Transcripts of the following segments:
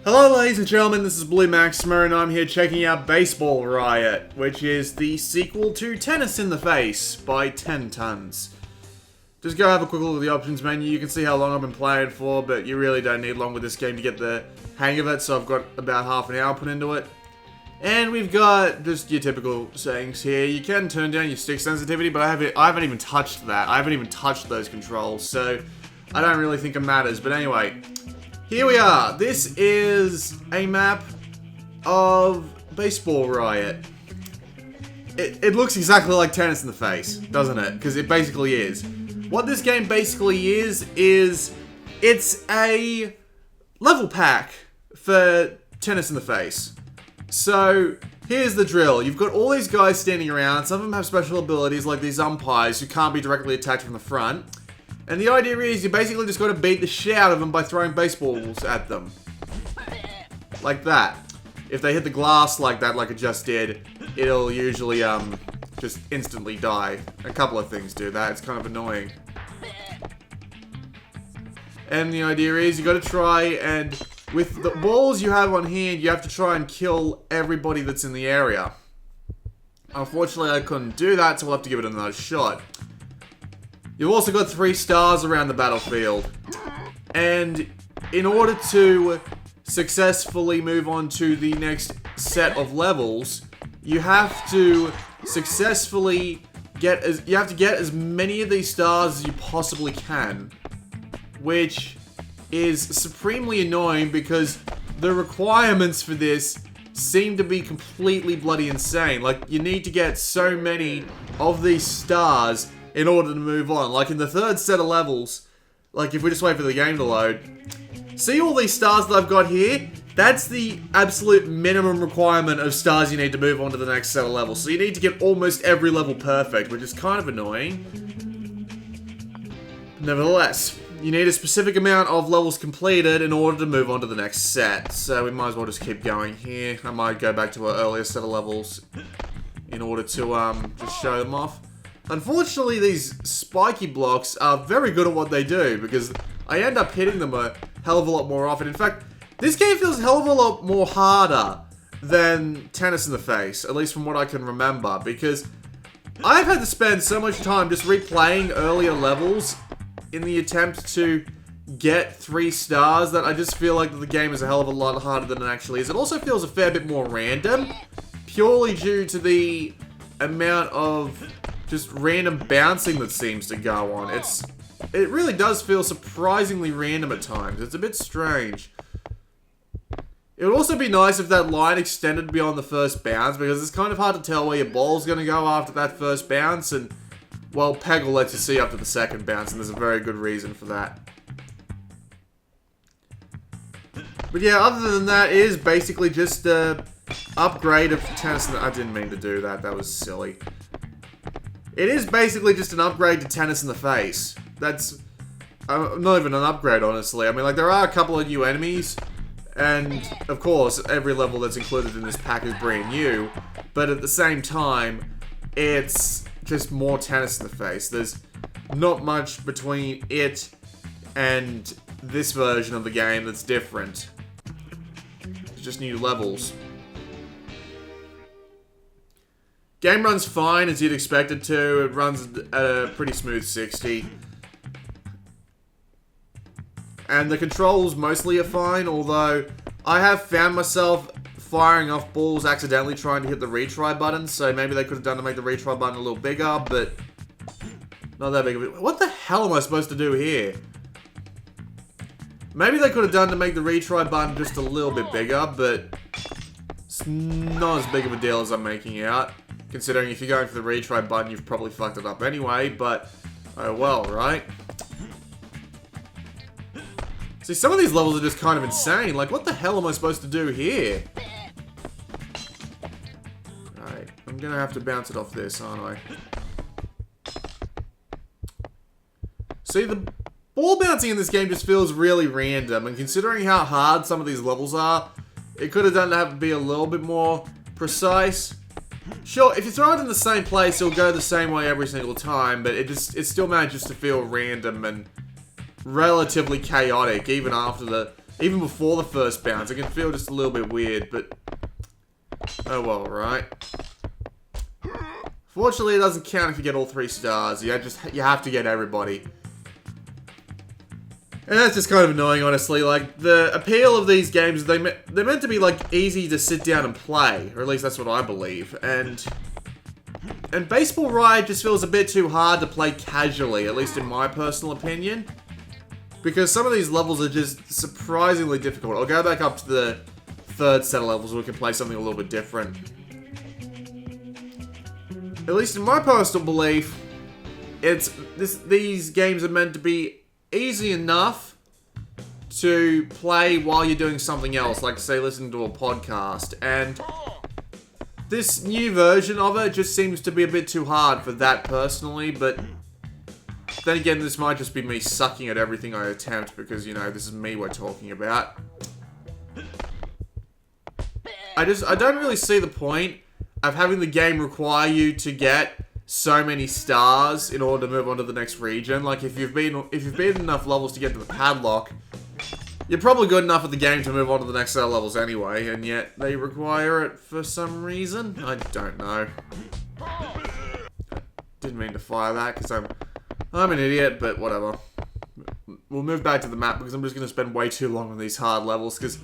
Hello ladies and gentlemen, this is Blue Maximer and I'm here checking out Baseball Riot, which is the sequel to Tennis in the Face by 10 Tons. Just go have a quick look at the options menu. You can see how long I've been playing for, but you really don't need long with this game to get the hang of it, so I've got about half an hour put into it. And we've got just your typical settings here. You can turn down your stick sensitivity, but I haven't even touched that. I haven't even touched those controls, so I don't really think it matters. But anyway, here we are. This is a map of Baseball Riot. It looks exactly like Tennis in the Face, doesn't it? Because it basically is. What this game basically is it's a level pack for Tennis in the Face. So, here's the drill. You've got all these guys standing around. Some of them have special abilities like these umpires who can't be directly attacked from the front. And the idea is you basically just got to beat the shit out of them by throwing baseballs at them. Like that. If they hit the glass like that, like it just did, it'll usually just instantly die. A couple of things do that. It's kind of annoying. And the idea is you got to try and, with the balls you have on hand, you have to try and kill everybody that's in the area. Unfortunately, I couldn't do that, so we'll have to give it another shot. You've also got 3 stars around the battlefield. And in order to successfully move on to the next set of levels, you have to successfully get as many of these stars as you possibly can. Which is supremely annoying because the requirements for this seem to be completely bloody insane. Like, you need to get so many of these stars in order to move on. Like, in the third set of levels, like, if we just wait for the game to load, see all these stars that I've got here? That's the absolute minimum requirement of stars you need to move on to the next set of levels. So you need to get almost every level perfect, which is kind of annoying. Nevertheless, you need a specific amount of levels completed in order to move on to the next set. So we might as well just keep going here. I might go back to our earlier set of levels in order to just show them off. Unfortunately, these spiky blocks are very good at what they do because I end up hitting them a hell of a lot more often. In fact, this game feels a hell of a lot more harder than Tennis in the Face, at least from what I can remember, because I've had to spend so much time just replaying earlier levels in the attempt to get 3 stars that I just feel like the game is a hell of a lot harder than it actually is. It also feels a fair bit more random, purely due to the amount of just random bouncing that seems to go on. It really does feel surprisingly random at times. It's a bit strange. It would also be nice if that line extended beyond the first bounce, because it's kind of hard to tell where your ball's going to go after that first bounce, and, well, Peggle lets you see up to the second bounce, and there's a very good reason for that. But yeah, other than that, it is basically just a upgrade of Tennis. I didn't mean to do that. That was silly. It is basically just an upgrade to Tennis in the Face. That's not even an upgrade, honestly. I mean, like, there are a couple of new enemies, and, of course, every level that's included in this pack is brand new, but at the same time, it's just more Tennis in the Face. There's not much between it and this version of the game that's different. It's just new levels. Game runs fine, as you'd expect it to. It runs at a pretty smooth 60. And the controls mostly are fine, although I have found myself firing off balls accidentally trying to hit the retry button, so maybe they could have done to make the retry button a little bigger, but not that big of it. What the hell am I supposed to do here? Maybe they could have done to make the retry button just a little bit bigger, but it's not as big of a deal as I'm making out. Considering if you're going for the retry button, you've probably fucked it up anyway, but oh well, right? See, some of these levels are just kind of insane. Like, what the hell am I supposed to do here? Right, I'm gonna have to bounce it off this, aren't I? See, the ball bouncing in this game just feels really random, and considering how hard some of these levels are, it could have done to have to be a little bit more precise. Sure, if you throw it in the same place, it'll go the same way every single time, but it still manages to feel random and relatively chaotic, even after the Even before the first bounce, it can feel just a little bit weird, but... Oh well, right? Fortunately, it doesn't count if you get all 3 stars. You have to get everybody. And that's just kind of annoying, honestly. Like, the appeal of these games, they're meant to be, like, easy to sit down and play. Or at least that's what I believe. And Baseball Riot just feels a bit too hard to play casually, at least in my personal opinion. Because some of these levels are just surprisingly difficult. I'll go back up to the 3rd set of levels where we can play something a little bit different. At least in my personal belief, these games are meant to be easy enough to play while you're doing something else, like say listening to a podcast, and this new version of it just seems to be a bit too hard for that personally, but then again, this might just be me sucking at everything I attempt because, you know, this is me we're talking about. I don't really see the point of having the game require you to get so many stars in order to move on to the next region. Like, if you've beaten enough levels to get to the padlock, you're probably good enough at the game to move on to the next set of levels anyway, and yet they require it for some reason. I don't know. Didn't mean to fire that because I'm an idiot, but whatever. We'll move back to the map because I'm just going to spend way too long on these hard levels because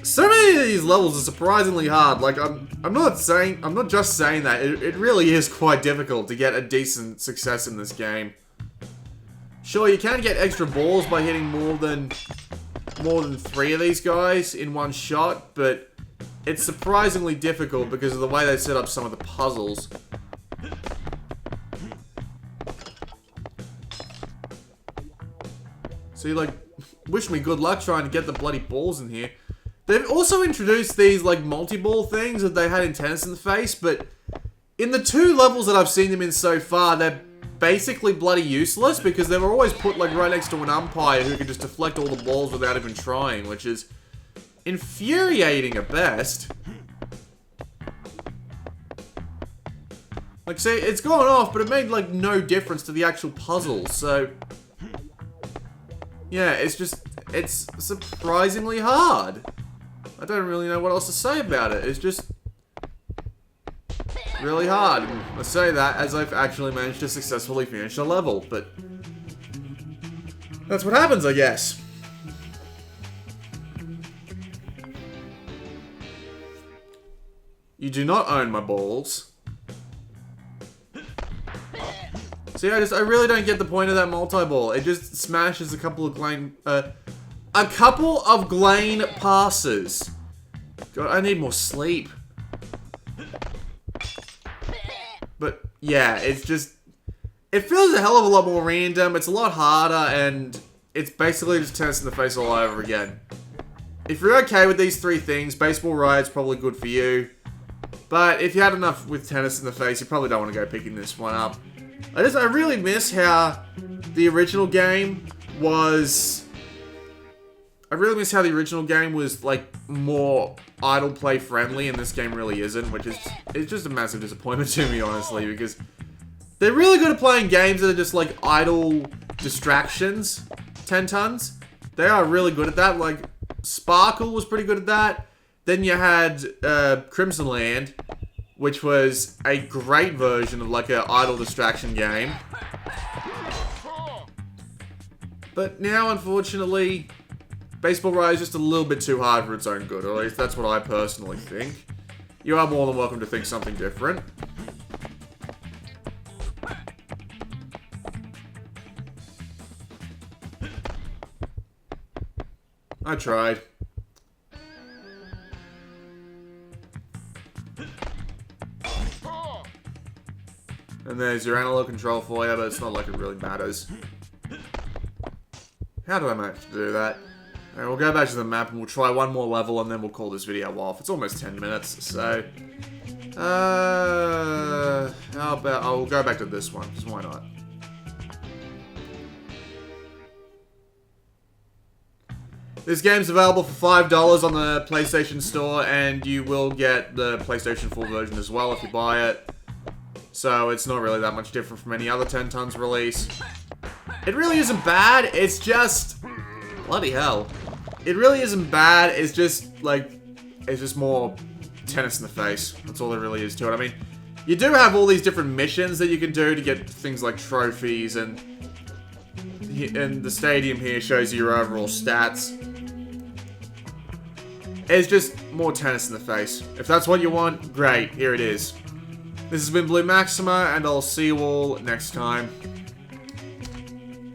so many of these levels are surprisingly hard. Like, I'm not just saying that. It really is quite difficult to get a decent success in this game. Sure, you can get extra balls by hitting more than 3 of these guys in one shot, but it's surprisingly difficult because of the way they set up some of the puzzles. So you, like, wish me good luck trying to get the bloody balls in here. They've also introduced these, like, multi-ball things that they had in Tennis in the Face, but in the 2 levels that I've seen them in so far, they're basically bloody useless because they were always put, like, right next to an umpire who could just deflect all the balls without even trying, which is infuriating at best. Like, see, it's gone off, but it made, like, no difference to the actual puzzle, so... Yeah, it's surprisingly hard. I don't really know what else to say about it. It's just really hard. And I say that as I've actually managed to successfully finish a level, but that's what happens, I guess. You do not own my balls. See, I really don't get the point of that multi-ball. It just smashes a couple of Glane passes. God, I need more sleep. But yeah, it's just... It feels a hell of a lot more random, it's a lot harder, and it's basically just Tennis in the Face all over again. If you're okay with these 3 things, Baseball Riot's probably good for you. But if you had enough with Tennis in the Face, you probably don't want to go picking this one up. I really miss how the original game was... I really miss how the original game was, like, more idle play friendly, and this game really isn't, which is... It's just a massive disappointment to me, honestly, because they're really good at playing games that are just, like, idle distractions, 10 tons. They are really good at that, like, Sparkle was pretty good at that. Then you had Crimson Land, which was a great version of, like, an idle distraction game. But now, unfortunately, Baseball Riot is just a little bit too hard for its own good, or at least that's what I personally think. You are more than welcome to think something different. I tried. And there's your analog control for you, but it's not like it really matters. How did I manage to do that? Alright, we'll go back to the map and we'll try one more level and then we'll call this video off. It's almost 10 minutes, so... how about... Oh, we'll go back to this one, because why not? This game's available for $5 on the PlayStation Store, and you will get the PlayStation 4 version as well if you buy it. So it's not really that much different from any other 10 tons release. It really isn't bad, it's just... Bloody hell. It really isn't bad. It's just, like, it's just more tennis in the face. That's all there really is to it. I mean, you do have all these different missions that you can do to get things like trophies, and the stadium here shows you your overall stats. It's just more tennis in the face. If that's what you want, great, here it is. This has been Blue Maxima, and I'll see you all next time.